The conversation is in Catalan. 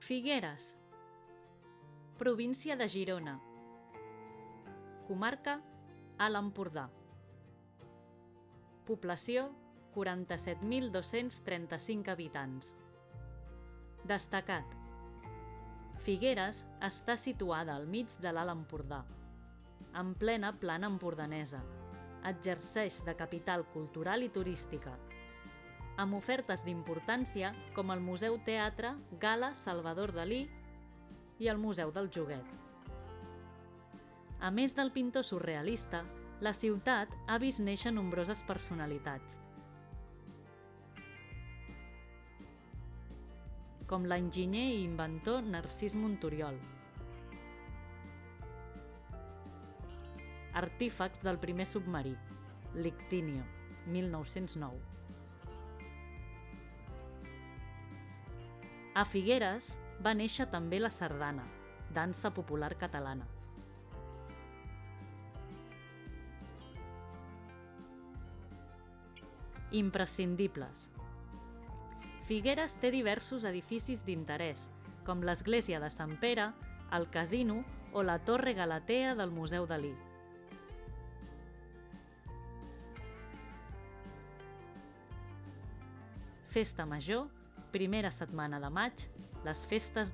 Figueres, província de Girona, comarca Alt Empordà, població 47.235 habitants. Destacat: Figueres està situada al mig de l'Alt Empordà, en plena plana empordanesa. Exerceix de capital cultural i turística, amb ofertes d'importància com el Museu Teatre Gala Salvador Dalí i el Museu del Joguet. A més del pintor surrealista, la ciutat ha vist néixer nombroses personalitats, com l'enginyer i inventor Narcís Montoriol, artífex del primer submarí, l'Ictínio, 1909. A Figueres va néixer també la sardana, dansa popular catalana. Imprescindibles. Figueres té diversos edificis d'interès, com l'església de Sant Pere, el casino o la Torre Galatea del Museu Dalí. Festa Major, primera setmana de maig, les festes